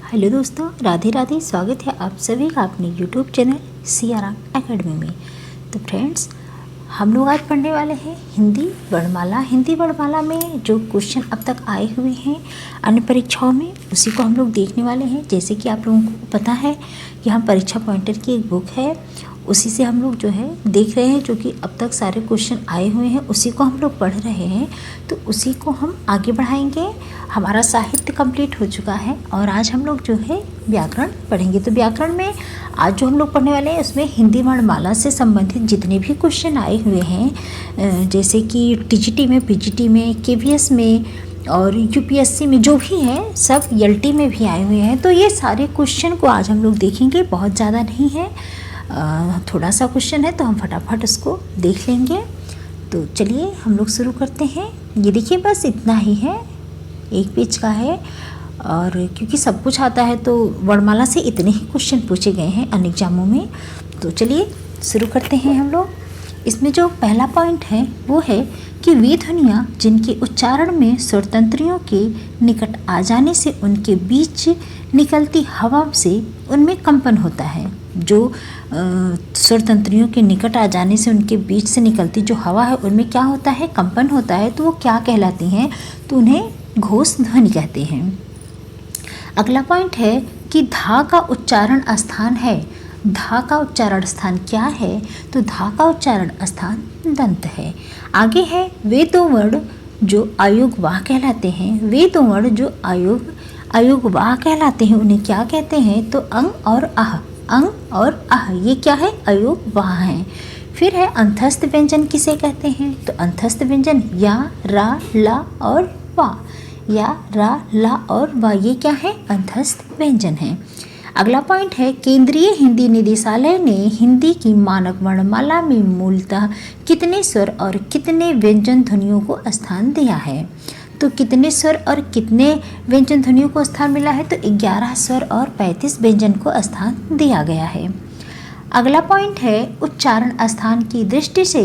Hello दोस्तों, राधे राधे। स्वागत है आप सभी का अपने यूट्यूब चैनल सियाराम एकेडमी में। तो फ्रेंड्स, हम लोग आज पढ़ने वाले हैं हिंदी वर्णमाला। हिंदी वर्णमाला में जो क्वेश्चन अब तक आए हुए हैं अन्य परीक्षाओं में, उसी को हम लोग देखने वाले हैं। जैसे कि आप लोगों को पता है कि हम परीक्षा पॉइंटर की एक बुक है, उसी से हम लोग जो है देख रहे हैं, जो कि अब तक सारे क्वेश्चन आए हुए हैं उसी को हम लोग पढ़ रहे हैं। तो उसी को हम आगे बढ़ाएंगे। हमारा साहित्य कंप्लीट हो चुका है और आज हम लोग जो है व्याकरण पढ़ेंगे। तो व्याकरण में आज जो हम लोग पढ़ने वाले हैं उसमें हिंदी वर्णमाला से संबंधित जितने भी क्वेश्चन आए हुए हैं, जैसे कि टीजीटी में, पीजीटी में, केवीएस में और यूपीएससी में जो भी है, सब एलटी में भी आए हुए हैं। तो ये सारे क्वेश्चन को आज हम लोग देखेंगे। बहुत ज़्यादा नहीं है, थोड़ा सा क्वेश्चन है, तो हम फटाफट उसको देख लेंगे। तो चलिए हम लोग शुरू करते हैं। ये देखिए, बस इतना ही है, एक पेज का है। और क्योंकि सब कुछ आता है तो वर्णमाला से इतने ही क्वेश्चन पूछे गए हैं अन्य एग्जामों में। तो चलिए शुरू करते हैं हम लोग। इसमें जो पहला पॉइंट है वो है कि वे ध्वनियाँ जिनके उच्चारण में स्वरतंत्रियों के निकट आ जाने से उनके बीच निकलती हवा से उनमें कंपन होता है। जो स्वरतंत्रियों के निकट आ जाने से उनके बीच से निकलती जो हवा है उनमें क्या होता है, कंपन होता है। तो वो क्या कहलाती हैं, तो उन्हें घोष ध्वनि कहते हैं। अगला पॉइंट है कि धा का उच्चारण स्थान है। धा का उच्चारण स्थान क्या है, तो धा का उच्चारण स्थान दंत है। आगे है वे दो वर्ण जो अयोगवाह कहलाते हैं। वे दो वर्ण जो अयोगवाह कहलाते हैं उन्हें क्या कहते हैं, तो अंग और आह। अंग और आह ये क्या है, अयोगवाह हैं। फिर है अंतस्थ व्यंजन किसे कहते हैं, तो अंतस्थ व्यंजन या, रा, ला और वा। या, रा, ला और वा ये क्या है, अंतस्थ व्यंजन है। अगला पॉइंट है केंद्रीय हिंदी निदेशालय ने हिंदी की मानक वर्णमाला में मूलतः कितने स्वर और कितने व्यंजन ध्वनियों को स्थान दिया है। तो कितने स्वर और कितने व्यंजन ध्वनियों को स्थान मिला है, तो 11 स्वर और 35 व्यंजन को स्थान दिया गया है। अगला पॉइंट है उच्चारण स्थान की दृष्टि से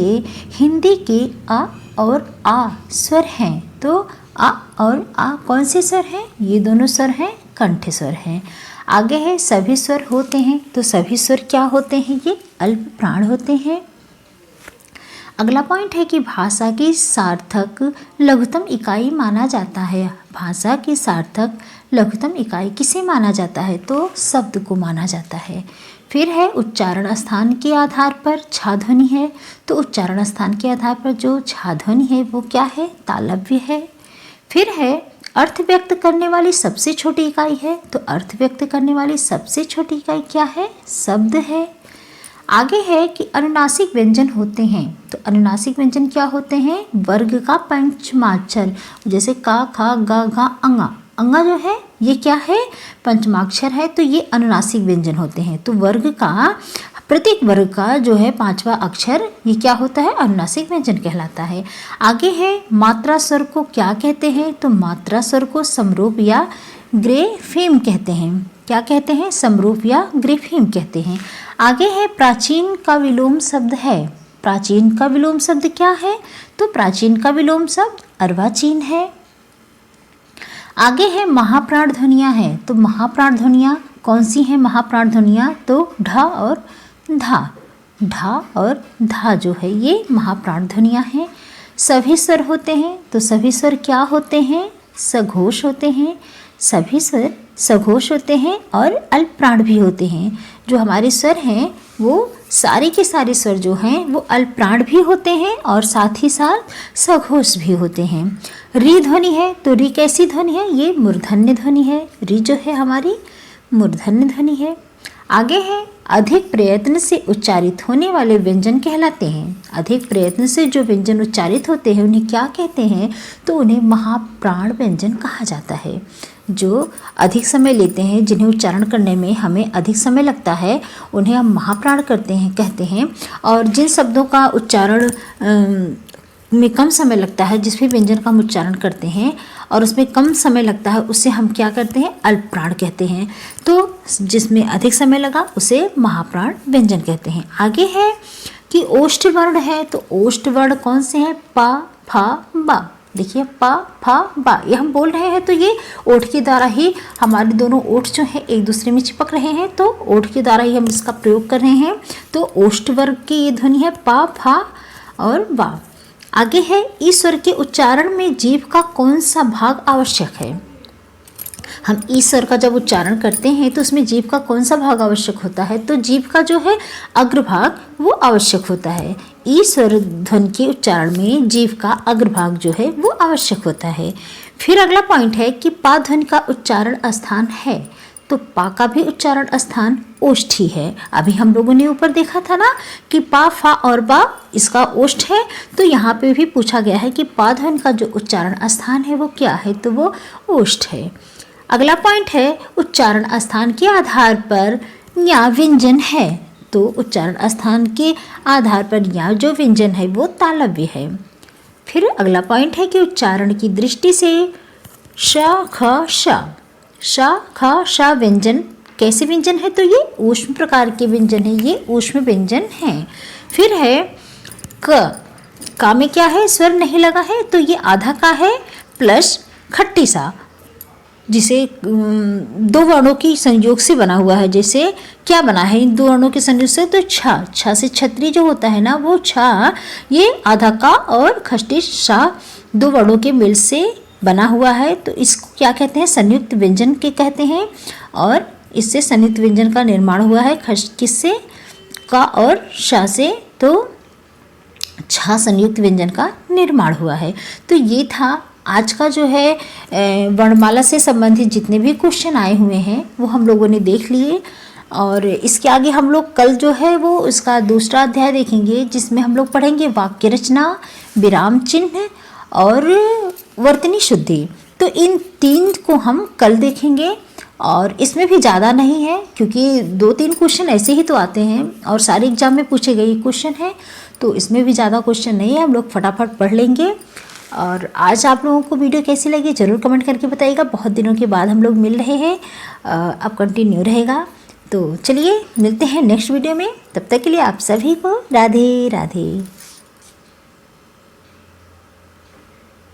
हिंदी के अ और आ स्वर हैं। तो अ और आ कौन से स्वर हैं, ये दोनों स्वर हैं कंठ स्वर हैं। आगे है सभी स्वर होते हैं, तो सभी स्वर क्या होते हैं, ये अल्प प्राण होते हैं। अगला पॉइंट है कि भाषा की सार्थक लघुत्तम इकाई माना जाता है। भाषा की सार्थक लघुत्तम इकाई किसे माना जाता है, तो शब्द को माना जाता है। फिर है उच्चारण स्थान के आधार पर छा ध्वनि है। तो उच्चारण स्थान के आधार पर जो छा ध्वनि है वो क्या है, तालव्य है। फिर है अर्थ व्यक्त करने वाली सबसे छोटी इकाई है। तो अर्थ व्यक्त करने वाली सबसे छोटी इकाई क्या है, शब्द है। आगे है कि अनुनासिक व्यंजन होते हैं। तो अनुनासिक व्यंजन क्या होते हैं, वर्ग का पंचमाक्षर, जैसे का, खा, गा, घा, अंगा। अंगा जो है ये क्या है, पंचमाक्षर है, तो ये अनुनासिक व्यंजन होते हैं। तो वर्ग का, प्रत्येक वर्ग का जो है 5वां अक्षर ये क्या होता है, अनुनासिक व्यंजन कहलाता है। आगे है मात्रा स्वर को क्या कहते हैं, तो मात्रा स्वर को समरूप या ग्रेफेम कहते हैं। क्या कहते हैं, समरूप या ग्रेफेम कहते हैं। आगे है प्राचीन का विलोम शब्द है। प्राचीन का विलोम शब्द क्या है, तो प्राचीन का विलोम शब्द अर्वाचीन है। आगे है महाप्राण ध्वनियाँ हैं। तो महाप्राण ध्वनियाँ कौन सी हैं, महाप्राण ध्वनियाँ, तो ढा और धा। ढा और धा जो है ये महाप्राण ध्वनियाँ हैं। सभी स्वर होते हैं। तो सभी स्वर क्या होते हैं, सघोष होते हैं। सभी स्वर सघोष होते हैं और अल्प प्राण भी होते हैं। जो हमारे स्वर हैं वो सारे के सारे स्वर जो हैं वो अल्प प्राण भी होते हैं और साथ ही साथ सघोष भी होते हैं। री ध्वनि है। तो री कैसी ध्वनि है, ये मूर्धन्य ध्वनि है। री जो है हमारी मूर्धन्य ध्वनि है। आगे है अधिक प्रयत्न से उच्चारित होने वाले व्यंजन कहलाते हैं। अधिक प्रयत्न से जो व्यंजन उच्चारित होते हैं उन्हें क्या कहते हैं, तो उन्हें महाप्राण व्यंजन कहा जाता है। जो अधिक समय लेते हैं, जिन्हें उच्चारण करने में हमें अधिक समय लगता है, उन्हें हम महाप्राण कहते हैं। और जिन शब्दों का उच्चारण में कम समय लगता है, जिस भी व्यंजन का हम उच्चारण करते हैं और उसमें कम समय लगता है, उससे हम क्या करते हैं, अल्प प्राण कहते हैं। तो जिसमें अधिक समय लगा उसे महाप्राण व्यंजन कहते हैं। आगे है कि ओष्ठ वर्ण है। तो ओष्ठ वर्ण कौन से हैं, पा, फा, बा। देखिए पा फा बा, ये हम बोल रहे हैं तो ये ओठ के द्वारा ही हमारे दोनों ओठ जो हैं एक दूसरे में चिपक रहे हैं, तो ओठ के द्वारा ही हम इसका प्रयोग कर रहे हैं। तो ओष्ठ वर्ग की ये ध्वनि है पा फा और बा। आगे है ई स्वर के उच्चारण में जीभ का कौन सा भाग आवश्यक है। हम ई स्वर का जब उच्चारण करते हैं तो उसमें जीभ का कौन सा भाग आवश्यक होता है, तो जीभ का जो है अग्रभाग वो आवश्यक होता है। ई स्वर ध्वनि के उच्चारण में जीभ का अग्रभाग जो है वो आवश्यक होता है। फिर अगला पॉइंट है कि पा ध्वनि का उच्चारण स्थान है, तो पा का भी उच्चारण स्थान ओष्ठ ही है। अभी हम लोगों ने ऊपर देखा था ना कि पा फा और बा इसका ओष्ठ है, तो यहाँ पे भी पूछा गया है कि पा ध्वनि का जो उच्चारण स्थान है वो क्या है, तो वो ओष्ठ है। अगला पॉइंट है उच्चारण स्थान के आधार पर न्या व्यंजन है, तो उच्चारण स्थान के आधार पर न्या जो व्यंजन है वो तालव्य है। फिर अगला पॉइंट है कि उच्चारण की दृष्टि से श ख श व्यंजन कैसे व्यंजन है, तो ये ऊष्म प्रकार के व्यंजन है, ये ऊष्म व्यंजन है। फिर है का में क्या है, स्वर नहीं लगा है, तो ये आधा का है प्लस खट्टी सा, जिसे दो वर्णों की संयोग से बना हुआ है। जैसे क्या बना है इन दो वर्णों के संयोग से, तो छा से छतरी जो होता है ना वो छा, ये आधा का और खट्टी सा दो वर्णों के मेल से बना हुआ है, तो इसको क्या कहते हैं, संयुक्त व्यंजन के कहते हैं। और इससे संयुक्त व्यंजन का निर्माण हुआ है किससे, का और शा से, तो छा संयुक्त व्यंजन का निर्माण हुआ है। तो ये था आज का जो है वर्णमाला से संबंधित जितने भी क्वेश्चन आए हुए हैं वो हम लोगों ने देख लिए। और इसके आगे हम लोग कल जो है वो उसका दूसरा अध्याय देखेंगे, जिसमें हम लोग पढ़ेंगे वाक्य रचना, विराम चिन्ह और वर्तनी शुद्धि। तो इन 3 को हम कल देखेंगे, और इसमें भी ज़्यादा नहीं है क्योंकि 2-3 क्वेश्चन ऐसे ही तो आते हैं और सारे एग्जाम में पूछे गए क्वेश्चन हैं, तो इसमें भी ज़्यादा क्वेश्चन नहीं है, हम लोग फटाफट पढ़ लेंगे। और आज आप लोगों को वीडियो कैसी लगी ज़रूर कमेंट करके बताइएगा। बहुत दिनों के बाद हम लोग मिल रहे हैं, अब कंटिन्यू रहेगा। तो चलिए मिलते हैं नेक्स्ट वीडियो में, तब तक के लिए आप सभी को राधे राधे।